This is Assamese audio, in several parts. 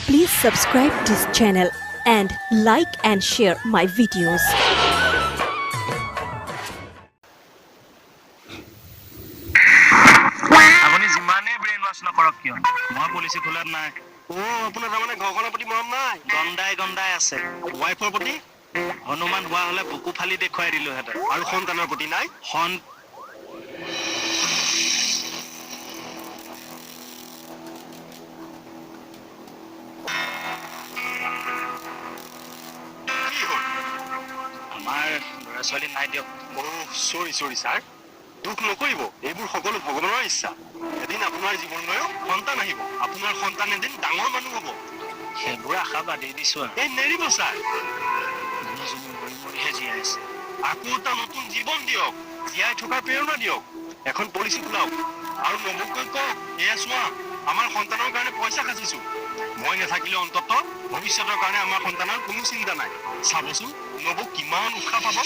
Please subscribe this channel and like and share my videos. আপুনি যিমানে ব্ৰেইন ৱাশ নকৰক কিয় মই পলিচি খোলাত নাই। আপোনাৰ তাৰমানে ঘৰখনৰ প্ৰতি মৰম নাই? গন্ধাই আছে। ৱাইফৰ প্ৰতি? হনুমান হোৱা হলে বুকু ফালি দেখুৱাই দিলোহেঁতেন। আৰু সন্তানৰ প্ৰতি নাই? আমাৰ ল'ৰা ছোৱালী নাই দিয়ক। চৰি ছাৰ, দুখ নকৰিব, এইবোৰ সকলো ভগৱানৰ ইচ্ছা। এদিন আপোনাৰ জীৱনলৈও সন্তান আহিব, আপোনাৰ সন্তান এদিন ডাঙৰ মানুহ হ'ব। সেইবোৰ আশা বাদেই দিছো আৰু। এই নেৰিব ছাৰ, মানুহজনী মৰি মৰিহে জীয়াই আছে। আকৌ এটা নতুন জীৱন দিয়ক, জীয়াই থকাৰ প্ৰেৰণা দিয়ক। এখন পলিচি খোলাওক আৰু নবুকৈ কওক, এয়া চোৱা, আমাৰ সন্তানৰ কাৰণে পইচা সাঁচিছো। মই নাথাকিলে অন্তত ভৱিষ্যতৰ কাৰণে আমাৰ সন্তানৰ কোনো চিন্তা নাই। চাবচোন নবু কিমান উৎসাহ পাব।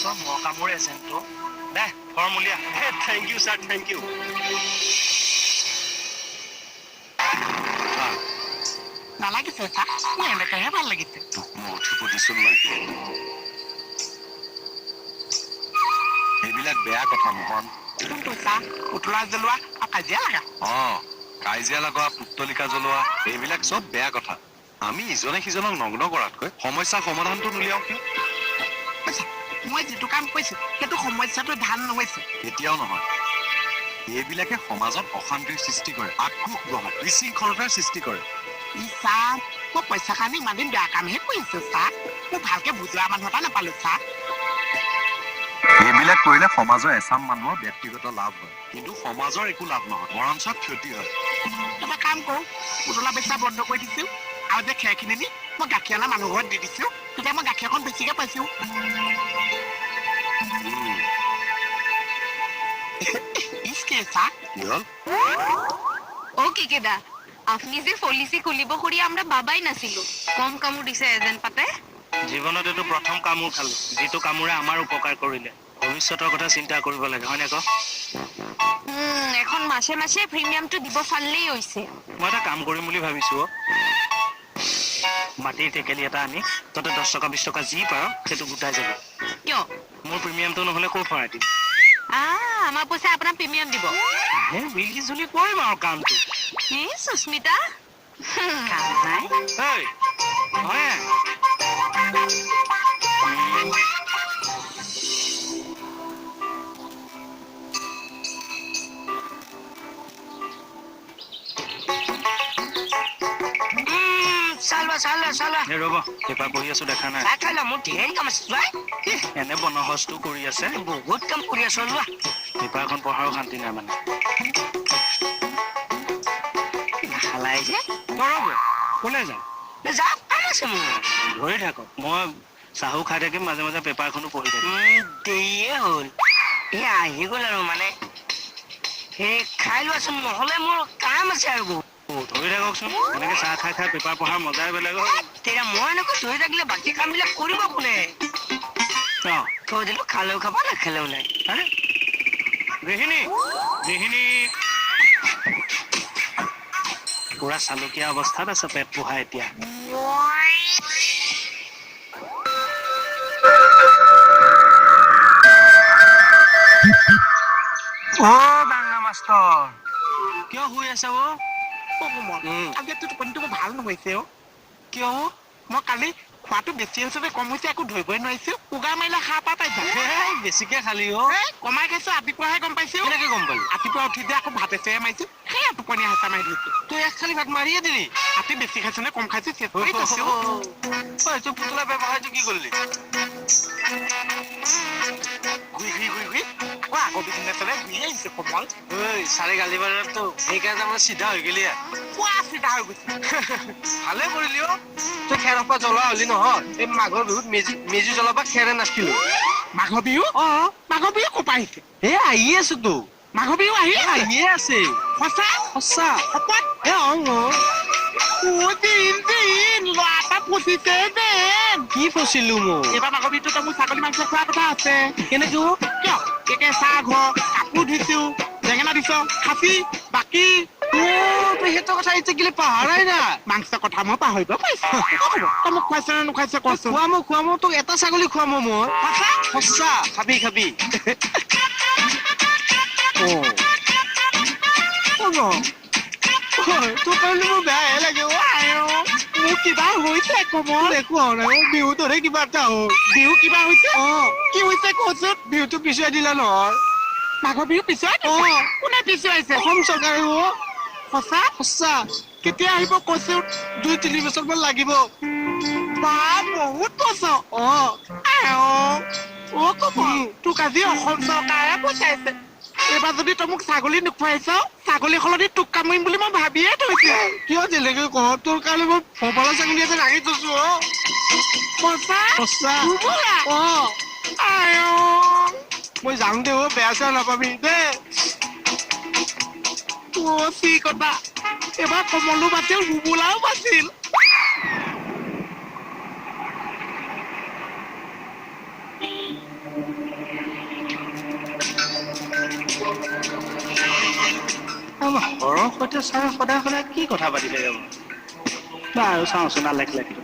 চব মকামোৰ এজেণ্টটো দে ফৰ্মুলীয়া। Thank you sir, thank you. নালাগিছে ছাৰ, মোৰ এনেকৈহে ভাল লাগিছে। তোক মই উঠিব দিছো নাই? এইবিলাক বেয়া কথা মোহন। কোনটো ছাৰ? পুতলা জ্বলোৱা আৰু কাজিয়া লাগা? কাজিয়া লগোৱা, পুতলিকা জ্বলোৱা, এইবিলাক চব বেয়া কথা। আমি ইজনে সিজনক নগ্ন কৰাতকৈ সমস্যাৰ সমাধানটো উলিয়াও কিয়? মই যিটো কাম কৰিছো সেইটো সমস্যাটো ধান নহৈছে। কেতিয়াও নহয়। এইবিলাকে সমাজত অশান্তিৰ সৃষ্টি কৰে, আক্ৰোশ বঢ়ায়, বিশৃংখলতাৰ সৃষ্টি কৰে। ছাৰ, মই পইচা কাৰণে ইমান দিন বেয়া কামহে কৰিছো ছাৰ। মোক ভালকে বুজোৱা মানুহ এটা নাপালো ছাৰ। এইবিলাক কৰিলে সমাজৰ এচাম মানুহৰ ব্যক্তিগত লাভ হয়, কিন্তু সমাজৰ একো লাভ নহয়, বৰঞ্চ ক্ষতি হয়। এটা কাম কৰো, পুতলা বেচা বন্ধ কৰি দিছো আৰু যে খেৰখিনি নি মই গাখীৰ অনা মানুহ ঘৰত দি দিছো, তেতিয়া মই গাখীৰ অকণ বেছিকে পাইছো। ছাৰ কি হ'ল? ও কেকেদা, আপনি যে পলিসি খুলিব খুঁড়ি আমরা বাবাই নাছিলো, কম কামোৰ দিছে এজেন্ট পাতে। জীৱনত এইটো প্ৰথম কামোৰ খালো, যিটো কামোৰে আমাৰ উপকাৰ কৰিলে। ভৱিষ্যতৰ কথা চিন্তা কৰিব লাগে, হয় নে ক? এখন মাসে মাসে প্ৰিমিয়ামটো দিব ফাললেই হৈছে। মই এটা কাম কৰিম বুলি ভাবিছো। মাটিৰ টেকেলি এটা আনি ততে 10 টকা 20 টকা যি পাৰ সেইটো গোটাই যাবি। কিয়? মোৰ প্ৰিমিয়ামটো নহলে ক'ৰ ভৰাই দিম? আমাৰ পইচা আপোনাৰ প্ৰিমিয়াম দিব। মিলি জুলি কৰিম আৰু কামটো। কি সুস্মিতা? কাম নাই। এই, হয়। ৰ'ব, পেপাৰ পঢ়ি আছো, দেখা নাই? মোৰ ধেৰ কাম আছে চোৱা। এনে বনহজটো কৰি আছে, বহুত কাম কৰি আছো লোৱা। পেপাৰখন পঢ়াৰো শান্তি নাই মানে। নাখালাই যে ৰ'ব, কোনে যায়? যাওক, কাম আছে মোৰ। ধৰি থাকক, মই চাহো খাই থাকিম, মাজে মাজে পেপাৰখনো পঢ়ি থাকিম। দেৰিয়ে হ'ল, আহি গ'ল আৰু মানে খাই লোৱাচোন, নহ'লে মোৰ কাম আছে আৰু বহুত। ধৰি থাককচোন, এনেকে চাহ খাই খাই পেপাৰ পঢ়াৰ মজাই বেলেগ হয়। তেতিয়া মই এনেকৈ ধৰি থাকিলে বাকী কাম বিলাক কৰিব কোনে? থৈ দিলো, খালেও খাবা, নাখালেও নাই। গৃহিণী পুৰা চালুকীয়া অৱস্থাত আছে পেট পোহা এতিয়া। ডাঙৰ মাষ্টৰ কিয় শুই আছে? আজিতো টোপনিটো ভাল নহৈছে। কিয়? মই কালি খোৱাটো বেছি হৈছে নে কম হৈছে একো ধৰিবই নোৱাৰিছো। উগা মাৰিলে সাৰ পাই পাইছা? বেছিকে খালি কমাই খাইছো, ৰাতিপুৱাহে গম পাইছো। কেনেকে গম পালি? ৰাতিপুৱা উঠি যে আকৌ ভাত এছেহে মাৰিছো, সেয়া টোপনি হাতা মাৰি দিছো। তই এক খালি ভাত মাৰিয়ে দিলি? ৰাতি বেছি খাইছো নে কম খাইছো চেক কৰি কৈছো। পুতলা ব্যৱসায়টো কি কৰিলি? আকৌ বিজনেছলে ঘূৰি আহিছে কোমল। চাৰি গালি বাৰতো সেইকাৰণে মই চিধা হৈ গেলি। কোৱা চিধা হৈ গৈছে। ভালে কৰিলি। তই খেৰৰ পৰা জ্বলোৱা হলি নহয়, এই মাঘৰ বিহুত মেজি জ্বলাবা খেৰে নাছিলো। মাঘৰ বিহু? মাঘৰ বিহু ক'ৰ পৰা আহিছে? আহি আছো তো। মাঘৰ বিহু আহিয়ে আছে। সঁচা? সঁচা। শপত? ল'ৰা এটা ফচিছে যেন। কি ফচিলো মই? এইবাৰ মাঘৰ বিহুতো মোৰ ছাগলী মাংস খোৱাৰ কথা আছে। কেনেকে? কিয়? চাহ ঘৰ, কাপোৰ ধুইছো, বেঙেনা দিছ, খাচী, বাকী। তুমি সেইটো কথা এতিয়া কেলে পাহৰাই না মাংস কথা মই পাহৰিব পাৰিছো তই মোক খুৱাইছে নে নোখুৱাইছে কচোন খুৱাম তোক এটা ছাগলী খুৱাম মই সঁচা খাবি তোৰ কাৰণে মোৰ বেয়াহে লাগে মোৰ কিবা হৈছে কমল একো হোৱা নাই বিহুতহে কিবা এটা হ'ল বিহু কিবা হৈছে কি হৈছে কচোন বিহুটো পিছুৱাই দিলা নহয় মাঘৰ বিহু পিছুৱাই কোনে পিছুৱাইছে অসম চৰকাৰে সঁচা কেতিয়া আহিব কচোন 2-3 বছৰমান লাগিব বা বহুত বছৰ কমল তোক আজি অসম চৰকাৰে পঠাইছে এইবাৰ যদি তই মোক ছাগলী নোখুৱাইছ ছাগলী সলনি তোক কামুৰিম বুলি মই ভাবিয়ে থৈছো কিয় তেনেকে কওঁ তোৰ কাৰণে মই ভোপালৰ ছাগলী এটা ৰাখি থৈছো সঁচা মই যাওঁ দে বেয়া চেয়া নাপাবি দেই চি কথা এবাৰ কমলো বাছিল ৰুবুলাও বাছিল ঘৰৰ সৈতে ছাৰ সদায় কি কথা পাতি থাকে বাৰু চাওঁচোন আলেখ লাগি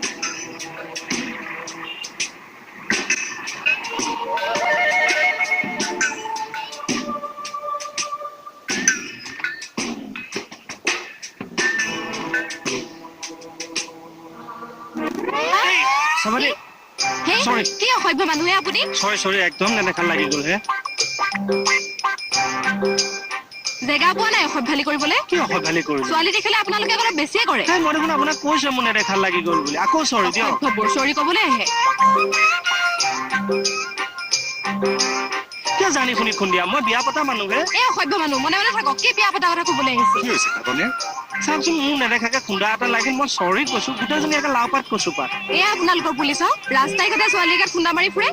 কি অসভ্য মানুহে আপুনি চৰি একদম নেদেখা লাগি গ'ল হে জেগা পোৱা নাই অসভ্যালি কৰিবলৈ কি অসভ্যালি কৰিলো ছোৱালী দেখিলে আপোনালোকে অলপ বেছিয়ে কৰে মই দেখোন আপোনাক কৈছো মোৰ নেদেখা লাগি গ'ল বুলি আকৌ চৰি দিয়ক চৰি ক'বলৈ আহে কিয় জানি শুনি খুন্দিয়া মই বিয়া পতা মানুহে এই অসভ্য মানুহ মনে মনে থাকক কি বিয়া পতা কথা ক'বলৈ আহিছে কি হৈছে আপুনি চাওকচোন মোৰ নেদেখাকে খুন্দা এটা লাগি মই চৰি কৈছো গোটেইজনী একে লাও পাত কচু পাত এয়া আপোনালোকৰ পুলিচ ৰাস্তাই ঘাটে ছোৱালীৰ গাত খুন্দা মাৰি ফুৰে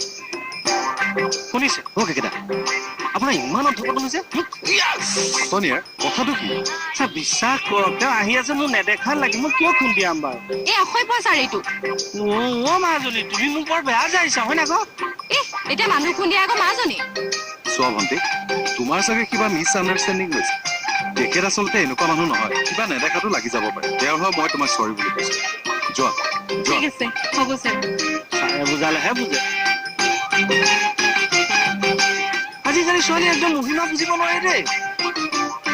শুনিছে কেইটা আপোনাৰ ইমান অধপতন হৈছে কথাটো কি বিশ্বাস কৰক তেওঁ আহি আছে মোৰ নেদেখা লাগি মই কিয় খুন্দিয়াম বাৰু এই অসভ্য ছাৰ এইটো মাজনী তুমি মোক বৰ বেয়া যাইছা হয় না এতিয়া মানুহ খুন্দিয়া আকৌ মাজনী চোৱা ভণ্টি তোমাৰ চাগে কিবা মিছ আণ্ডাৰষ্টেণ্ডিং হৈছে তেখেত আচলতে এনেকুৱা মানুহ নহয় কিবা নেদেখাটো লাগি যাব পাৰে তেওঁৰ হয় মই তোমাক চৰি বুলি কৈছো যোৱা ঠিক আছে হ'ব ছাৰ ছাৰে বুজালেহে বুজে আজিকালি ছোৱালী একদম মহিমা বুজিব নোৱাৰে দেই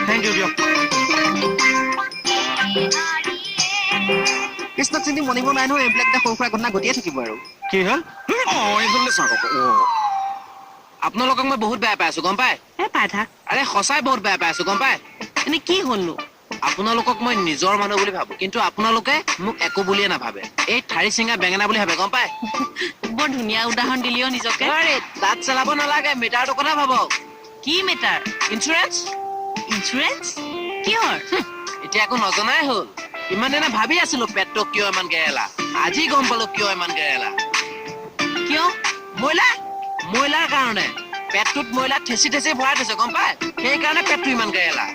থেংক ইউ দিয়ক কৃষ্ণক চিন্তি মনিব নাই নহয় এইবিলাক এটা সৰু সুৰা ঘটনা ঘটিয়ে থাকিব আৰু কি হ'ল আপোনালোকক মই বহুত বেয়া পাই আছো গম পাই পাই থাক আৰে সঁচাই বহুত বেয়া পাই আছো গম পাই এনে কি হ'লনো আপোনালোকক মই নিজৰ মানুহ বুলি ভাবো কিন্তু আপোনালোকে মোক একো বুলিয়ে নাভাবে এই ঠাৰি চিঙা বেঙেনা বুলি ভাবে গম পাই বৰ ধুনীয়া উদাহৰণ দিলিও নিজকে তাত চলাব নালাগে মিটাৰটোৰ কথা ভাবক কি মেটাৰ ইঞ্চুৰেঞ্চ কিহৰ এতিয়া একো নজনাই হ'ল ইমান দিনে ভাবি আছিলো পেটটো কিয় ইমান গেৰেলা আজি গম পালো কিয় ইমান গেৰেলা কিয় মহিলাৰ কাৰণে পেটটোত মহিলা ঠেচি ভৰাই থৈছে গম পাই সেইকাৰণে পেটটো ইমান গেৰেলা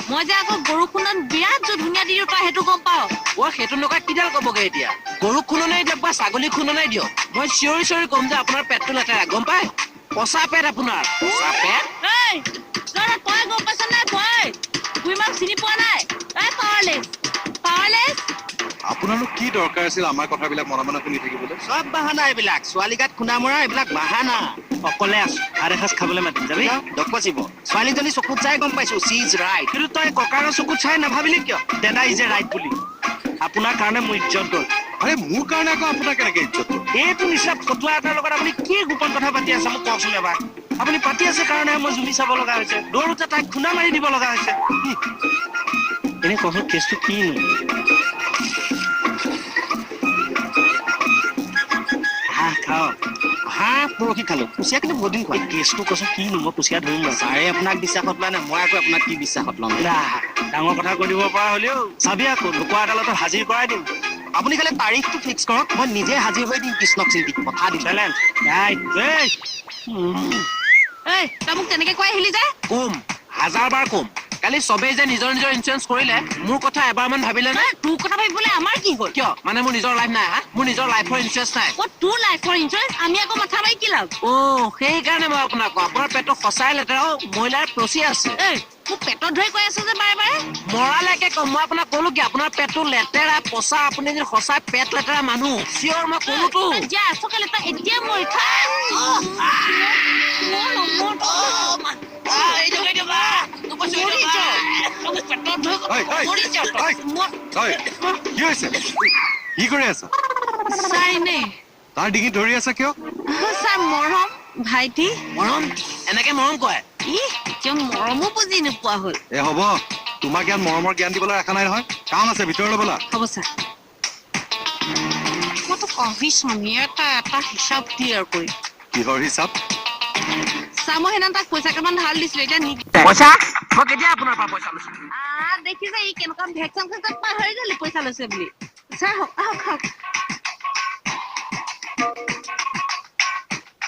মই যে আকৌ গৰু খুন্দত বিৰাট ধুনীয়া দি তই সেইটো গম পাও সেইটো নকয় কিডাল কবগে এতিয়া গৰু খুন্দনাই দিয়ক বা ছাগলী খুন্দনাই দিয়ক মই চিঞৰি কম যে আপোনাৰ পেটটো লেতেৰা গম পাই পচা পেট আপোনাৰ পচা পেট তই গম পাইছ নাই তই ইমান চিনি পোৱা নাই পাৱাৰলেছ আপোনালোক কি দৰকাৰ আছিল আমাৰ কথাবিলাক মনে মনে শুনি থাকিবলৈ সব বাহানা এইবিলাক ছোৱালী গাত খুন্দা মৰা এইবিলাক বাহানা অকলে আছো আৰু এসাঁজ খাবলৈ মাতিম যাবি ডকচিব ছোৱালীজনী চকুত চাই গম পাইছো চি ইজ ৰাইট কিন্তু তই ককাৰৰ চকুত চাই নাভাবিলি কিয় দাদা ইজ এ ৰাইট বুলি আপোনাৰ কাৰণে মোৰ ইজ্জত গ'ল আৰে মোৰ কাৰণে আকৌ আপোনাৰ কেনেকে ইজ্জত এইটো নিচিনা ফটুৱা এটাৰ লগত আপুনি কি গোপন কথা পাতি আছে মোক কওকচোন এবাৰ আপুনি পাতি আছে কাৰণেহে মই জুমি চাব লগা হৈছে দৌৰোতে তাইক খুন্দা মাৰি দিব লগা হৈছে এনে কচোন কেছটো কিনো হাঁহ পৰহি খালো কুচিয়া কিন্তু বহুত দিন খোৱা কেছটো কচোন কিনো মই কুচিয়া ধৰিম বাৰু ছাৰে আপোনাক বিশ্বাসত লোৱা নাই মই আকৌ আপোনাক কি বিশ্বাসত ল'ম ডাঙৰ কথা কৈ দিব পৰা হ'লেও চাবি আকৌ লোকৰ আদালতত হাজিৰ কৰাই দিম আপুনি খালি তাৰিখটো ফিক্স কৰক মই নিজে হাজিৰ হৈ দিম কৃষ্ণক চিন্তি কথা দিম তই তই মোক তেনেকে কৈ আহিলি যে কম 1000 বাৰ কম কালি চবেই যে নিজৰ নিজৰ ইঞ্চুৰেঞ্চ কৰিলে মোৰ কথা এবাৰমান ভাবিলে নে তোৰ কথা ভাবিবলৈ আমাৰ কি হ'ল কিয় মানে মোৰ নিজৰ লাইফ নাই হা মোৰ নিজৰ লাইফৰ ইঞ্চুৰেঞ্চ নাই তোৰ লাইফৰ ইঞ্চুৰেঞ্চ আমি আকৌ মাথা মাৰি কি লাভ সেইকাৰণে মই আপোনাক কওঁ আপোনাৰ পেটটো সঁচাই লেতেৰা মহিলাৰ প্ৰচি আছে মোক পেটত ধৰি কৈ আছো যে বাৰে বাৰে মৰালৈকে কম মই আপোনাক ক'লো কি আপোনাৰ পেটটো লেতেৰা পচা আপুনি যদি সঁচাই পেট লেতেৰা মানুহ চিঞৰ মই ক'লোতো যা আচকে লেতা এতিয়া মই কি হৈছে কি কৰি আছা চাইনে তাৰ ডিঙিত ধৰি আছা কিয় ছাৰ মৰম ভাইটি মৰম এনেকে মৰম কয় কিয় মৰমো বুজি নোপোৱা হ'ল হ'ব তোমাক ইয়াত মৰমৰ জ্ঞান দিবলৈ ৰাখা নাই নহয় কাম আছে ভিতৰলৈ ব'লা হ'ব ছাৰ মইতো কভিছো এটা হিচাপ ক্লিয়াৰ কৰি কিহৰ হিচাপ ছাৰ মই সেইদিনা তাক পইচা কেইটামান ধাৰ দিছিলো এতিয়া পইচা মই কেতিয়া আপোনাৰ পৰা পইচা লৈছো দেখিছে ই কেনেকুৱা ভেকচন চেকচন পাহৰি গলি পইচা লৈছে বুলি ছাৰ আহক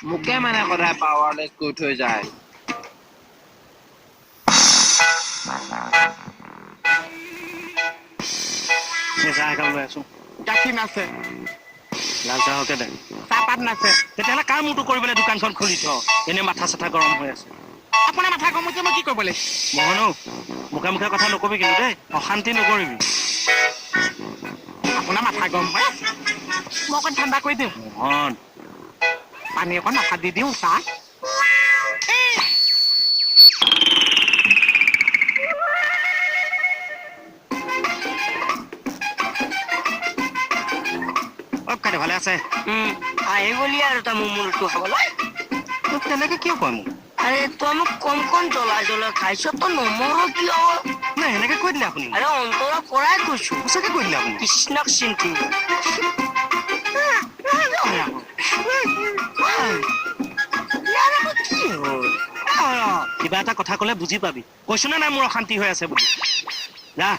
মোকে মানে সদায় পাৱাৰলেছ কৰি থৈ যায় গাখীৰ নাছে লাল চাহকে দে চাহপাত নাছে তেতিয়াহ'লে কাৰ মোৰটো কৰিবলৈ দোকানখন খুলি থ এনে মাথা চাথা গৰম হৈ আছে আপোনাৰ মাথা গৰম হৈছে মই কি কৰিব লাগিব মোহনো মুখে মুখে কথা নকবি কিন্তু দেই অশান্তি নকৰিবি আপোনাৰ মাথা গৰম হৈ আছে মই অকণ ঠাণ্ডা কৰি দিওঁ মোহন পানী অকণ মাথাত দি দিওঁ চাহ কাইলৈ ভালে আছে আহি গলি আৰু তই মোৰ মূৰটো খাবলৈ তোক তেনেকে কিয় কয় মোক আৰে তই মোক কম জ্বলাই খাইছ তই নমৰ কিয় নাই এনেকে কৈ দিলে আপুনি আৰে অন্তৰৰ পৰাই কৈছো সঁচাকে কৈ দিলে আপুনি কৃষ্ণক চিন্তি কিবা এটা কথা কলে বুজি পাবি কৈছো নে নাই মোৰ অশান্তি হৈ আছে বুলি যা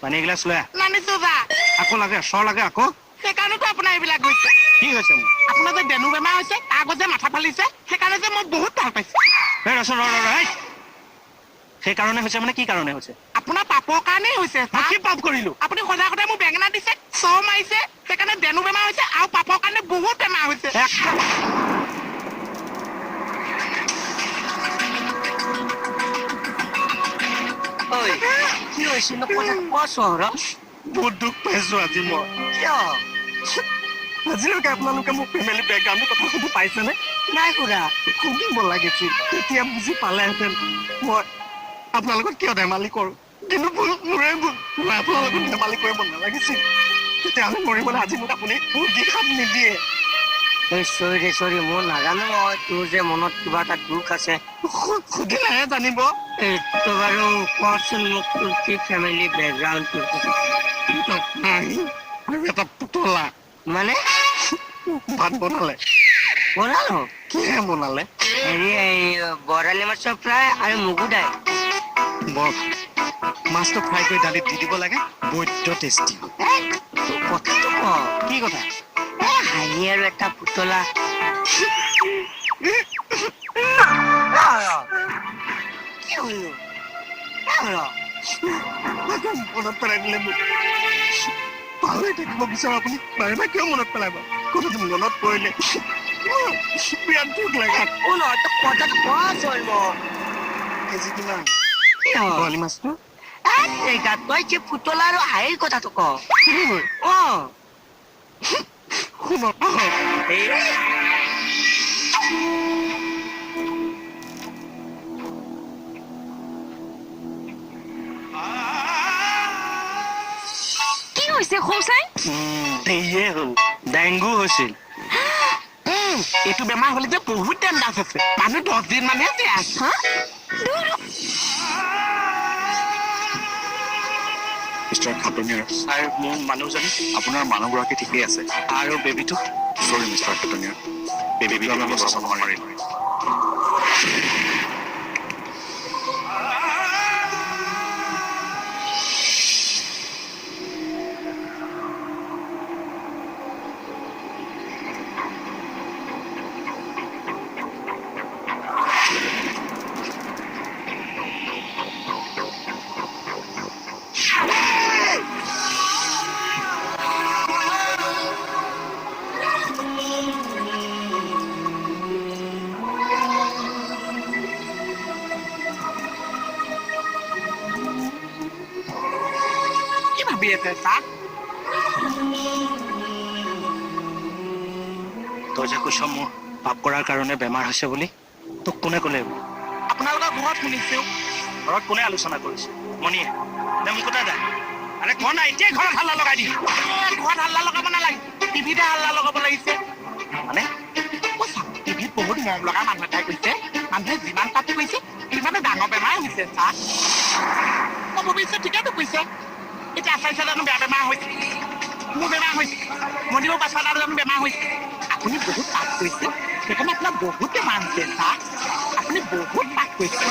পানী এগিলাচ লৈ আহ নানিছো যা আকৌ লাগে চৰ লাগে আকৌ সেইকাৰণেতো আপোনাৰ এইবিলাক গৈছে কি হৈছে মোৰ আপোনাৰ যে ডেনু বেমাৰ হৈছে তাৰ আগত যে মাথা ফালিছে সেইকাৰণে যে মই বহুত ভাল পাইছো ৰচোন সেইকাৰণে হৈছে মানে কি কাৰণে হৈছে আপোনাৰ পাপৰ কাৰণেই হৈছে মই কি পাপ কৰিলো আপুনি সদায় সদায় মোক বেঙেনা দিছে চৰ মাৰিছে সেইকাৰণে ডেনু বেমাৰ হৈছে আৰু পাপৰ কাৰণে বহুত বেমাৰ হৈছে কি হৈছে চহৰত বহুত দুখ পাইছো আজি মই কিয় আজিলৈকে আপোনালোকে মোক ফেমিলি বেকগ্ৰাউণ্ডৰ কথা সুধি পাইছেনে নাই সুধা সুধিব লাগিছিল তেতিয়া বুজি পালেহেঁতেন মই আপোনালোকক কিয় ধেমালি কৰো কিন্তু ভুল মোৰে ভুল মই আপোনালোকক ধেমালি কৰিব নালাগিছিল তেতিয়াহ'লে মৰিবলৈ আজি মোক আপুনি দিশাত নিদিয়ে চৰি মই নাজানো তোৰ যে মনত কিবা এটা দুখ আছে সুধিলেহে জানিব তো বাৰু কচোন মোক তোৰ কি ফেমিলি বেকগ্ৰাউণ্ডটো আৰু এটা পুতলা মানে ভাত বনালে বনালো কিহে বনালে হেৰি বৰালি মাছৰ ফ্ৰাই আৰু মগু দাইল বৰ মাছটো ফ্ৰাই কৰি দালিত দি দিব লাগে বৈদ্য টেষ্টি কথাটো ক কি কথা হাঁহি আৰু এটা পুতলা কি হলো মনত পেলাই দিলে মোক ভাল হৈ থাকিব বিচাৰো আপুনি বাৰে বাৰে কিয় মনত পেলাব কথাটো মনত পৰিলে বিৰাট দুখ লাগে কোন কথাটো কোৱাচোন মোক কেজি কিমান কি হ'ল বৰালি মাছটো তই যে পুতলা আৰু হাঁহিৰ কথাটো ক শুনক কি হৈছে সৌচাই সেয়ে হ'ল ডেংগু হৈছিল এইটো বেমাৰ হলে যে বহুত ডেঞ্জাৰ্ছ আছে মানুহ 10 দিন মানহে জীয়াই আছে মিষ্টাৰ খাটনিয়াৰ ছাৰ মোৰ মানুহজনী আপোনাৰ মানুহগৰাকী ঠিকেই আছে আৰু বেবীটো চৰি মিষ্টাৰ খাটনিয়াৰ বেবীটো আমি বচাব নোৱাৰিম কৰি আছে ছাৰ তই যে কৈছ মোৰ পাপ কৰাৰ কাৰণে বেমাৰ হৈছে বুলি তোক কোনে ক'লে আপোনালোকৰ ঘৰত শুনিছো ঘৰত কোনে আলোচনা কৰিছে মণিয়ে নে মোক কথা দা আৰে কোৱা নাই এতিয়া ঘৰত হাল্লা লগাই দিম ঘৰত হাল্লা লগাব নালাগে টিভিতে হাল্লা লগাব লাগিছে মানে টিভিত বহুত মৰম লগা মানুহ এটাই কৈছে মানুহে যিমান পাপ কৰিছে সিমানে ডাঙৰ বেমাৰ হৈছে ছাৰ মই ভাবিছো ঠিকেতো কৈছে এতিয়া আচাইছে জানো বেয়া বেমাৰ হৈছে মোৰ বেমাৰ হৈছে মনিব পাছত আৰু জানো বেমাৰ হৈছে আপুনি বহুত পাপ কৰিছে সেইকাৰণে আপোনাৰ বহুত বেমাৰ হৈছে ছাৰ আপুনি বহুত পাপ কৰিছে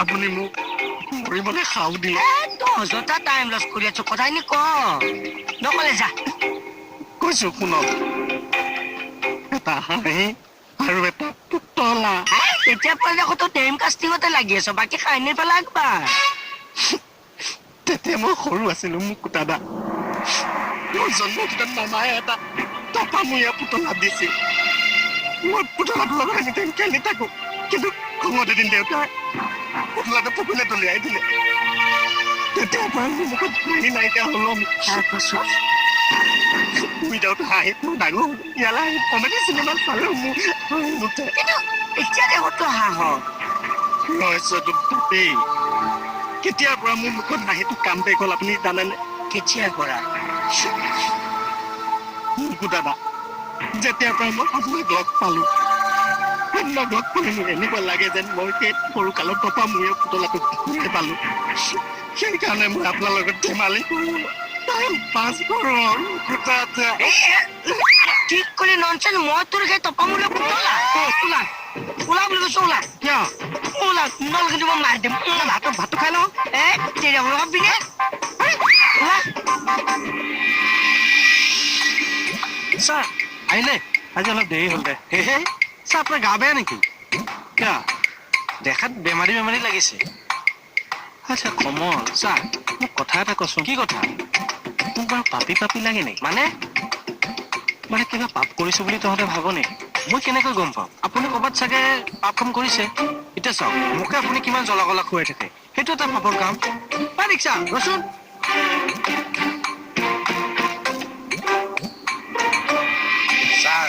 আপুনি মোক মৰিবলৈ খাও দিয়ে অযথা টাইম লছ কৰি আছো কথাখিনি ক নকলে যা কৈছো শুনক এটা হাঁহি আৰু এটা পুতলা এতিয়া পৰা দেখো তো টাইম কাষ্টিঙতে লাগি আছ বাকী খাইনি পেলাই একবাৰ তেতিয়া মই সৰু আছিলো মোক দাদা মোৰ জন্মদিনত মামায়ে এটা টপামূৰীয়া পুতলা দিছিল মই পুতলাটোৰ লগত এনি টাইম খেলি থাকো কিন্তু খঙত এদিন দেউতাই পুতলাটো পুখুৰীলৈ দলিয়াই দিলে তেতিয়াৰ পৰা মোৰ মুখত হাঁহি নাইকিয়া হলো তাৰপাছত উইদাউট হাঁহি মই ডাঙৰ হলো ইয়ালৈ আহি কমেডি চিনেমা চালেও মোৰ হাঁহি নুঠে কিন্তু এতিয়া দেখো তো হাঁহ ৰহস্যটো তাতেই কেতিয়াৰ পৰা মোৰ মুখত হাঁহিটো কাম বেক হ'ল আপুনি জানেনে কেতিয়াৰ পৰা দাদা যেতিয়াৰ পৰা মই আপোনাক লগ পালো আপোনাক লগ পালে মোৰ এনেকুৱা লাগে যেন মই সেই সৰু কালত টপামূৰীয়া পুতলাটো ঘূৰাই পালো সেইকাৰণে মই আপোনাৰ লগত ধেমালি কৰো টাইম পাছ কৰো ঠিক কৰি ননচেন মই তোৰ সেই টপামূলীয়া পুতলা ওলা ওলা বুলি কৈছো ওলা কিয় ওলা নল কিন্তু মই মাৰি দিম ভাতটো খাই লওঁ তেৰা ওলাব পিনে ওলা ছাৰ আহিলে আজি অলপ দেৰি হ'ল দে ছাৰ আপোনাৰ গা বেয়া নেকি কিয় দেখাত বেমাৰী বেমাৰী লাগিছে আচ্ছা কমল ছাৰ মোক কথা এটা কচোন কি কথা মোক বাৰু পাপি পাপি লাগে নেকি মানে কিবা পাপ কৰিছো বুলি তহঁতে ভাব নেকি মই কেনেকৈ গম পাম আপুনি ক'ৰবাত চাগে পাপ কাম কৰিছে এতিয়া চাওক মোকে আপুনি কিমান জ্বলা গলা খুৱাই থাকে সেইটো এটা পাপৰ কাম ৰিক্সা ৰচোন ছাৰ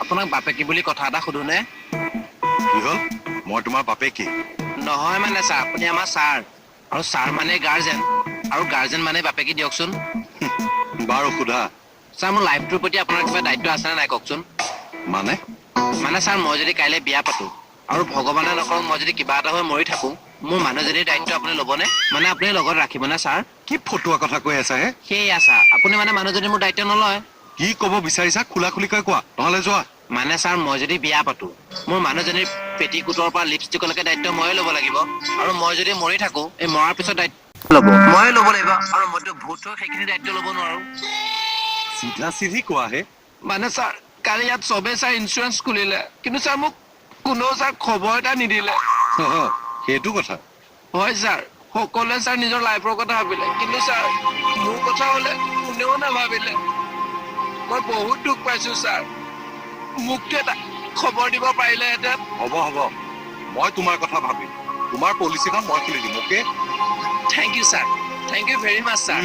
আপোনাক বাপেকি বুলি কথা এটা সুধোনে কি হ'ল মই তোমাৰ বাপেকি নহয় মানে ছাৰ আপুনি আমাৰ ছাৰ আৰু ছাৰ মানে গাৰ্জেন আৰু গাৰ্জেন মানে বাপেকি দিয়কচোন বাৰু সোধা ছাৰ মোৰ লাইফটোৰ প্ৰতি আপোনাৰ কিবা দায়িত্ব আছেনে নাই কওকচোন মানে ছাৰ মই যদি কাইলৈ বিয়া পাতো আৰু ভগৱানে নকৰক মই যদি কিবা এটা হৈ মৰি থাকো মোৰ মানুহজনীৰ দায়িত্ব আপুনি ল'বনে মানে আপুনি লগত ৰাখিবনে ছাৰ কি ফটুৱা কথা কৈ আছা হে সেয়া ছাৰ আপুনি মানে মানুহজনী মোৰ দায়িত্ব নলয় কি ক'ব বিচাৰিছা খোলা খুলিকৈ কোৱা নহ'লে যোৱা মানে ছাৰ মই যদি বিয়া পাতো মোৰ মানুহজনীৰ পেটিকোটৰ পৰা লিপষ্টিকলৈকে দায়িত্ব ময়ে ল'ব লাগিব আৰু মই যদি মৰি থাকো এই মৰাৰ পিছত দায়িত্ব ল'ব ময়ে ল'ব লাগিব আৰু মইতো ভূত হৈ সেইখিনি দায়িত্ব ল'ব নোৱাৰো চিধা চিধি কোৱা হে মানে ছাৰ কালি ইয়াত চবে ছাৰ ইঞ্চুৰেঞ্চ খুলিলে কিন্তু ছাৰ মোক কোনেও ছাৰ খবৰ এটা নিদিলে সেইটো কথা হয় ছাৰ সকলোৱে ছাৰ নিজৰ লাইফৰ কথা ভাবিলে কিন্তু ছাৰ মোৰ কথা হলে কোনেও নাভাবিলে মই বহুত দুখ পাইছো ছাৰ মোকতো এটা খবৰ দিব পাৰিলেহেঁতেন হ'ব মই তোমাৰ কথা ভাবিম তোমাৰ পলিচিখন মই খুলি দিম okay thank you sir thank you very much sir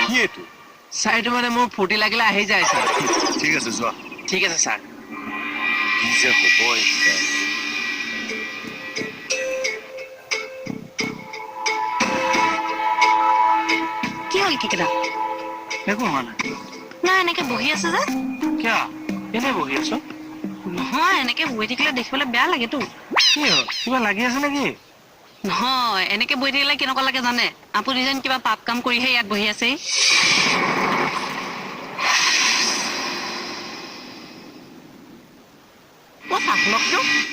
কি এইটো ছাৰ এইটো মানে মোৰ ফূৰ্তি লাগিলে আহি যায় ছাৰ ঠিক আছে যোৱা ঠিক আছে ছাৰ কি যে হ'ব এতিয়া কি হ'ল কেকেটা একো হোৱা নাই নাই এনেকে বহি আছে যে কিয় এনেই বহি আছো নহয় এনেকে বহি থাকিলে দেখিবলৈ বেয়া লাগেতো কি হ'ল কিবা লাগি আছে নেকি নহয় এনেকে বহি থাকিলে কেনেকুৱা লাগে জানে আপুনি যেন কিবা পাপ কাম কৰিহে ইয়াত বহি আছে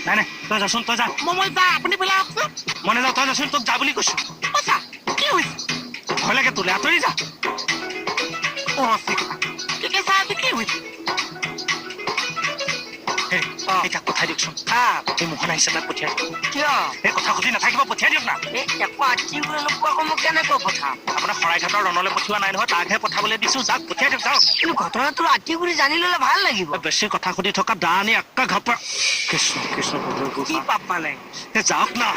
নাই তই যাচোন তই যা মই যা আপুনি পেলাই আহকচোন মই নাযাওঁ তই যাচোন তোক যা বুলি কৈছো কি হৈছে ভয় লাগে তোলে আঁতৰি যা কি হৈছে এতিয়া পঠাই দিয়কচোন এই মোহন আহিছে তাক পঠিয়াই দিয়ক কিয় এই কথা সুধি নাথাকিব পঠিয়াই দিয়ক না এই একো আঁঠি নোপোৱাকৈ মই কেনেকৈ পঠাম আপোনাৰ শৰাইঘাটৰ ৰণলৈ পঠিওৱা নাই নহয় তাকহে পঠাবলৈ দিছো যাওক পঠিয়াই দিয়ক যাওক কিন্তু ঘটনাটো আঁঠি গুৰি জানি ল'লে ভাল লাগিব বেছি কথা সুধি থকা দানি একা ঘাপা কৃষ্ণ কৃষ্ণ প্ৰভু কি পাপ পালে যাওক না